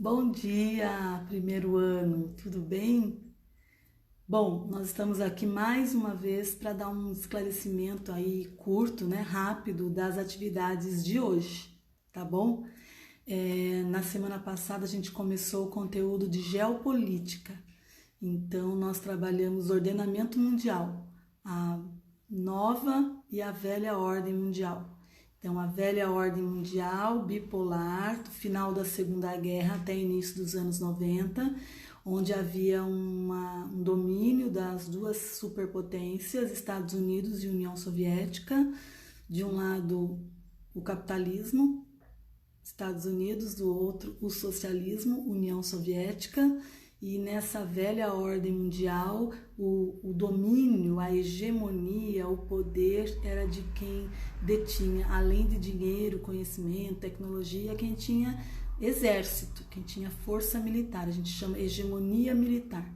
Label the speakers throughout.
Speaker 1: Bom dia, primeiro ano, tudo bem? Bom, nós estamos aqui mais uma vez para dar um esclarecimento aí curto, né, rápido das atividades de hoje, tá bom? Na semana passada a gente começou o conteúdo de geopolítica, então nós trabalhamos ordenamento mundial, a nova e a velha ordem mundial. Então, a velha ordem mundial bipolar, do final da Segunda Guerra até início dos anos 90, onde havia um domínio das duas superpotências, Estados Unidos e União Soviética. De um lado, o capitalismo, Estados Unidos, do outro, o socialismo, União Soviética. E nessa velha ordem mundial, o domínio, a hegemonia, o poder era de quem detinha, além de dinheiro, conhecimento, tecnologia, quem tinha exército, quem tinha força militar, a gente chama hegemonia militar.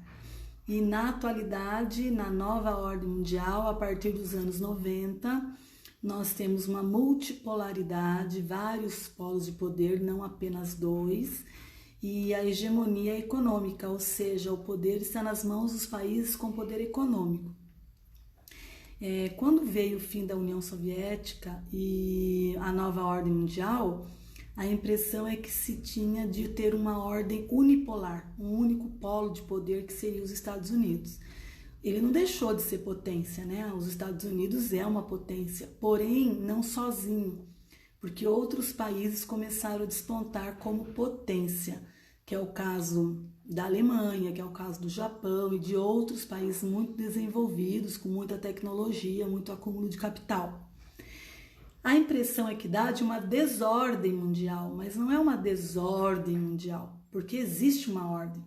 Speaker 1: E na atualidade, na nova ordem mundial, a partir dos anos 90, nós temos uma multipolaridade, vários polos de poder, não apenas dois, e a hegemonia econômica, ou seja, o poder está nas mãos dos países com poder econômico. Quando veio o fim da União Soviética e a nova ordem mundial, a impressão é que se tinha de ter uma ordem unipolar, um único polo de poder que seria os Estados Unidos. Ele não deixou de ser potência, né? Os Estados Unidos é uma potência, porém não sozinho, porque outros países começaram a despontar como potência, que é o caso da Alemanha, que é o caso do Japão e de outros países muito desenvolvidos, com muita tecnologia, muito acúmulo de capital. A impressão é que dá de uma desordem mundial, mas não é uma desordem mundial, porque existe uma ordem.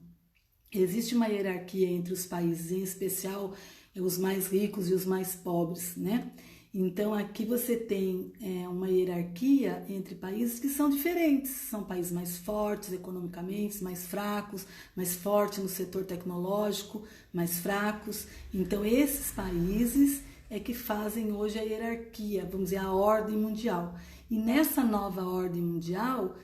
Speaker 1: Existe uma hierarquia entre os países, em especial os mais ricos e os mais pobres, né? Então aqui você tem uma hierarquia entre países que são diferentes, são países mais fortes economicamente, mais fracos, mais fortes no setor tecnológico, mais fracos. Então esses países é que fazem hoje a hierarquia, vamos dizer, a ordem mundial. E nessa nova ordem mundial,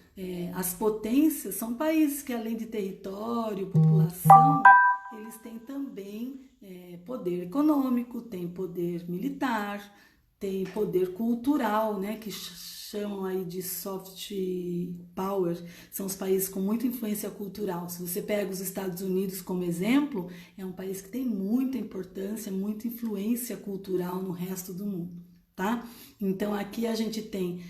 Speaker 1: as potências são países que, além de território, população, eles têm também poder econômico, têm poder militar, tem poder cultural, né, que chamam aí de soft power, são os países com muita influência cultural. Se você pega os Estados Unidos como exemplo, é um país que tem muita importância, muita influência cultural no resto do mundo, tá? Então aqui a gente tem,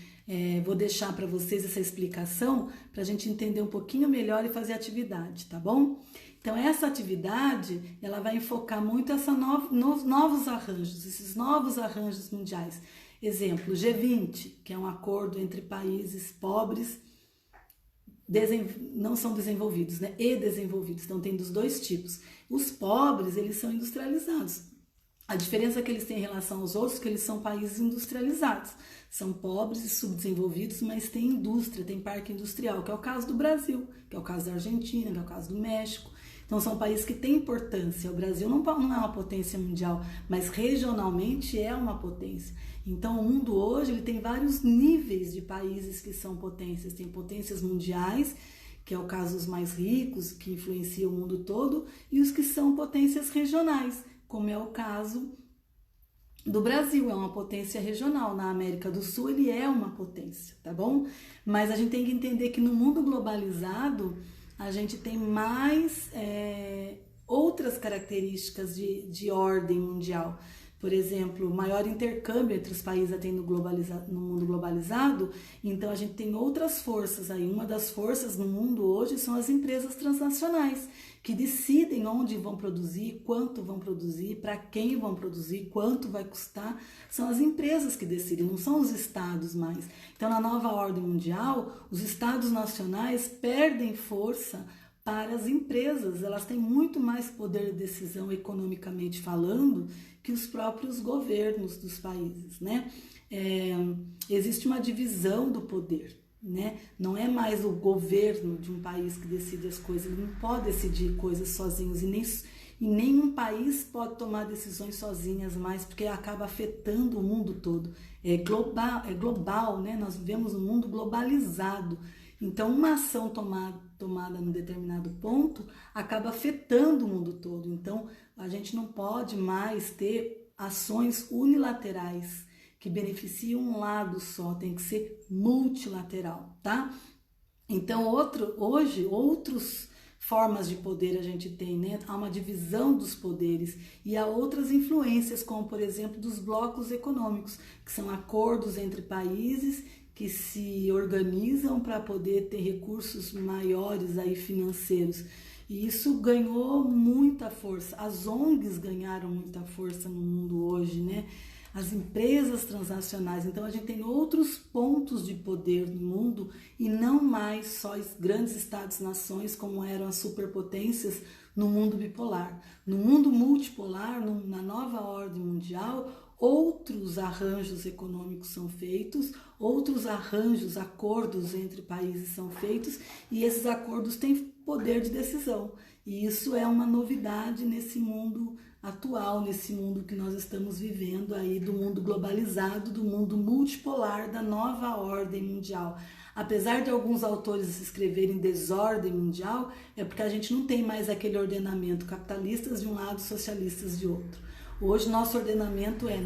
Speaker 1: vou deixar para vocês essa explicação para a gente entender um pouquinho melhor e fazer atividade, tá bom? Então essa atividade, ela vai enfocar muito novos arranjos, esses novos arranjos mundiais. Exemplo, G20, que é um acordo entre países pobres, não são desenvolvidos, né? E desenvolvidos, então tem dos dois tipos. Os pobres, eles são industrializados. A diferença que eles têm em relação aos outros é que eles são países industrializados. São pobres e subdesenvolvidos, mas têm indústria, tem parque industrial, que é o caso do Brasil, que é o caso da Argentina, que é o caso do México. Então são países que têm importância. O Brasil não é uma potência mundial, mas regionalmente é uma potência. Então o mundo hoje ele tem vários níveis de países que são potências. Tem potências mundiais, que é o caso dos mais ricos, que influenciam o mundo todo, e os que são potências regionais, como é o caso do Brasil, é uma potência regional. Na América do Sul ele é uma potência, tá bom? Mas a gente tem que entender que no mundo globalizado a gente tem mais outras características de ordem mundial. Por exemplo, maior intercâmbio entre os países tem no mundo globalizado, então a gente tem outras forças aí. Uma das forças no mundo hoje são as empresas transnacionais, que decidem onde vão produzir, quanto vão produzir, para quem vão produzir, quanto vai custar. São as empresas que decidem, não são os estados mais. Então, na nova ordem mundial, os estados nacionais perdem força para as empresas. Elas têm muito mais poder de decisão economicamente falando que os próprios governos dos países, né? Existe uma divisão do poder. Né? Não é mais o governo de um país que decide as coisas, ele não pode decidir coisas sozinhos e nenhum país pode tomar decisões sozinhas mais, porque acaba afetando o mundo todo. É global, né? Nós vivemos um mundo globalizado, Então, uma ação tomada num determinado ponto acaba afetando o mundo todo. Então, a gente não pode mais ter ações unilaterais que beneficiam um lado só, tem que ser multilateral, tá? Então, hoje, outras formas de poder a gente tem, né? Há uma divisão dos poderes e há outras influências, como, por exemplo, dos blocos econômicos, que são acordos entre países que se organizam para poder ter recursos maiores aí financeiros. E isso ganhou muita força. As ONGs ganharam muita força no mundo hoje, né? As empresas transnacionais. Então, a gente tem outros pontos de poder no mundo e não mais só grandes estados-nações como eram as superpotências no mundo bipolar. No mundo multipolar, na nova ordem mundial, outros arranjos econômicos são feitos, outros arranjos, acordos entre países são feitos e esses acordos têm poder de decisão. E isso é uma novidade nesse mundo atual, nesse mundo que nós estamos vivendo aí, do mundo globalizado, do mundo multipolar, da nova ordem mundial. Apesar de alguns autores escreverem desordem mundial, é porque a gente não tem mais aquele ordenamento capitalistas de um lado, socialistas de outro. Hoje nosso ordenamento é: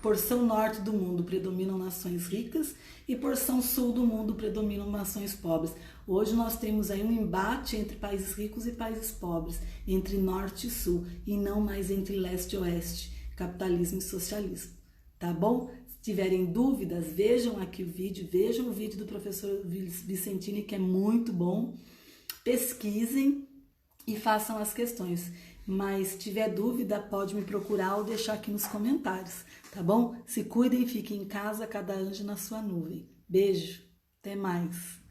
Speaker 1: porção norte do mundo predominam nações ricas e porção sul do mundo predominam nações pobres. Hoje nós temos aí um embate entre países ricos e países pobres, entre norte e sul, e não mais entre leste e oeste, capitalismo e socialismo. Tá bom? Se tiverem dúvidas, vejam aqui o vídeo, vejam o vídeo do professor Vicentini, que é muito bom. Pesquisem e façam as questões. Mas se tiver dúvida, pode me procurar ou deixar aqui nos comentários, tá bom? Se cuidem e fiquem em casa, cada anjo na sua nuvem. Beijo, até mais!